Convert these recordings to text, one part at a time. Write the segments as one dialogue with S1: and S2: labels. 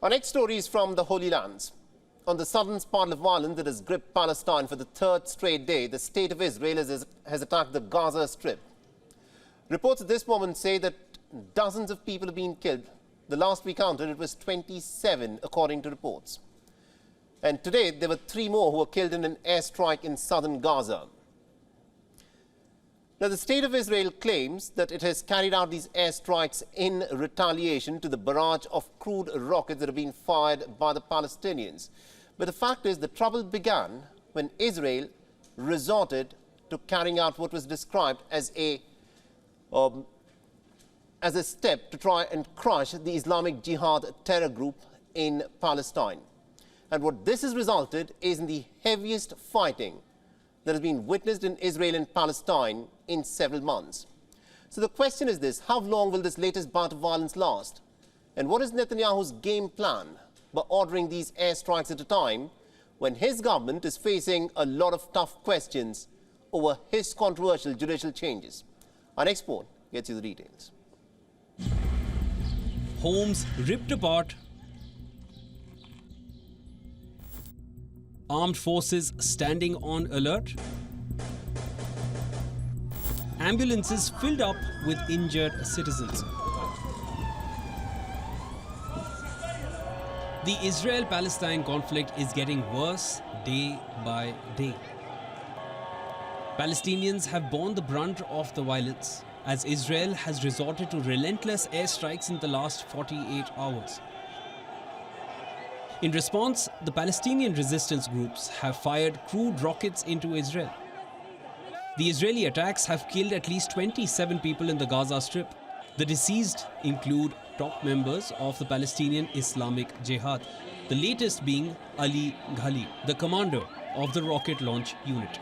S1: Our next story is from the Holy Lands. On the southern spiral of violence that has gripped Palestine for the third straight day, the state of Israel has attacked the Gaza Strip. Reports at this moment say that dozens of people have been killed. The last we counted, it was 27, according to reports. And today, there were 3 more who were killed in an airstrike in southern Gaza. Now, the state of Israel claims that it has carried out these airstrikes in retaliation to the barrage of crude rockets that have been fired by the Palestinians. But the fact is, the trouble began when Israel resorted to carrying out what was described as a step to try and crush the Islamic jihad terror group in Palestine. And what this has resulted is in the heaviest fighting that has been witnessed in Israel and Palestine in several months. So the question is this: how long will this latest bout of violence last? And what is Netanyahu's game plan by ordering these airstrikes at a time when his government is facing a lot of tough questions over his controversial judicial changes? Our next report gets you the details.
S2: Homes ripped apart, armed forces standing on alert, ambulances filled up with injured citizens. The Israel-Palestine conflict is getting worse day by day. Palestinians have borne the brunt of the violence as Israel has resorted to relentless airstrikes in the last 48 hours. In response, the Palestinian resistance groups have fired crude rockets into Israel. The Israeli attacks have killed at least 27 people in the Gaza Strip. The deceased include top members of the Palestinian Islamic Jihad, the latest being Ali Ghali, the commander of the rocket launch unit.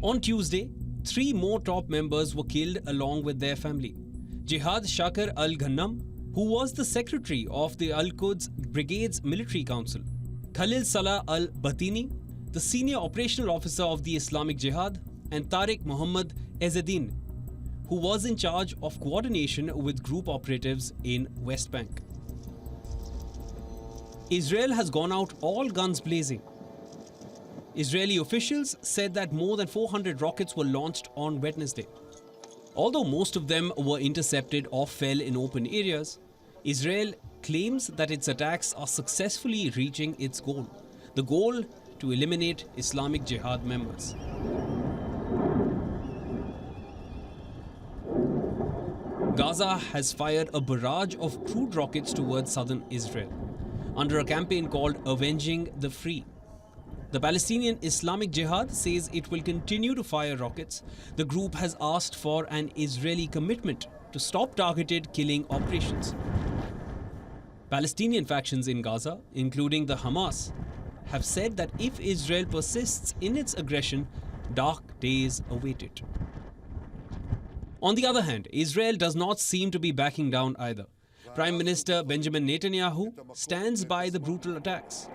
S2: On Tuesday, 3 more top members were killed along with their family. Jihad Shakar al-Ghannam, who was the secretary of the Al-Quds Brigade's military council. Khalil Salah al-Batini, the senior operational officer of the Islamic Jihad, and Tariq Muhammad Ezzeddin, who was in charge of coordination with group operatives in West Bank. Israel has gone out all guns blazing. Israeli officials said that more than 400 rockets were launched on Wednesday. Although most of them were intercepted or fell in open areas, Israel claims that its attacks are successfully reaching its goal, the goal to eliminate Islamic Jihad members. Gaza has fired a barrage of crude rockets towards southern Israel under a campaign called Avenging the Free. The Palestinian Islamic Jihad says it will continue to fire rockets. The group has asked for an Israeli commitment to stop targeted killing operations. Palestinian factions in Gaza, including the Hamas, have said that if Israel persists in its aggression, dark days await it. On the other hand, Israel does not seem to be backing down either. Prime Minister Benjamin Netanyahu stands by the brutal attacks.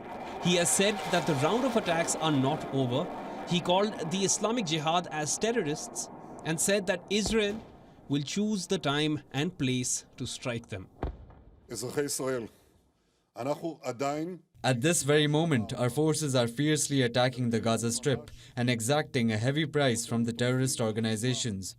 S2: He has said that the round of attacks are not over. He called the Islamic Jihad as terrorists and said that Israel will choose the time and place to strike them.
S3: At this very moment, our forces are fiercely attacking the Gaza Strip and exacting a heavy price from the terrorist organizations.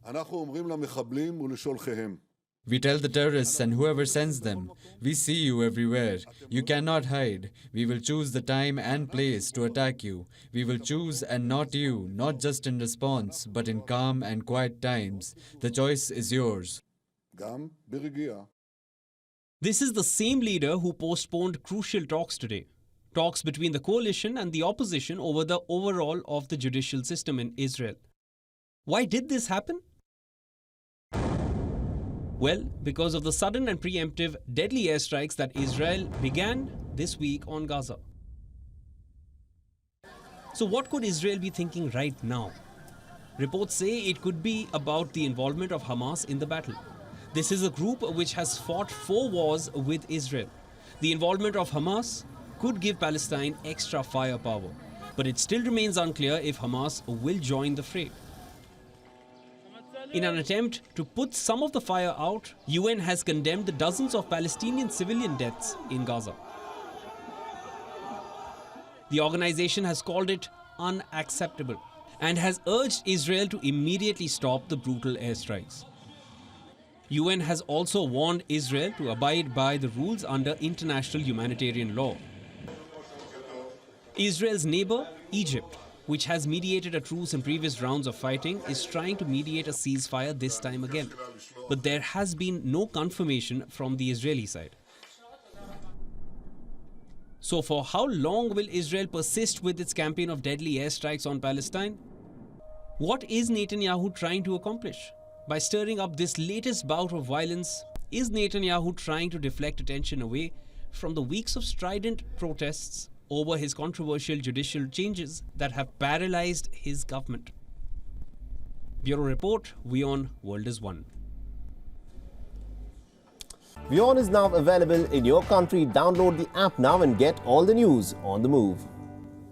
S3: We tell the terrorists and whoever sends them, we see you everywhere. You cannot hide. We will choose the time and place to attack you. We will choose and not you, not just in response, but in calm and quiet times. The choice is yours.
S2: This is the same leader who postponed crucial talks today. Talks between the coalition and the opposition over the overhaul of the judicial system in Israel. Why did this happen? Well, because of the sudden and preemptive deadly airstrikes that Israel began this week on Gaza. So what could Israel be thinking right now? Reports say it could be about the involvement of Hamas in the battle. This is a group which has fought 4 wars with Israel. The involvement of Hamas could give Palestine extra firepower, but it still remains unclear if Hamas will join the fray. In an attempt to put some of the fire out, UN has condemned the dozens of Palestinian civilian deaths in Gaza. The organization has called it unacceptable and has urged Israel to immediately stop the brutal airstrikes. UN has also warned Israel to abide by the rules under international humanitarian law. Israel's neighbor, Egypt, which has mediated a truce in previous rounds of fighting, is trying to mediate a ceasefire this time again. But there has been no confirmation from the Israeli side. So for how long will Israel persist with its campaign of deadly airstrikes on Palestine? What is Netanyahu trying to accomplish? By stirring up this latest bout of violence, is Netanyahu trying to deflect attention away from the weeks of strident protests over his controversial judicial changes that have paralyzed his government? Bureau Report, WION World is One.
S1: WION is now available in your country. Download the app now and get all the news on the move.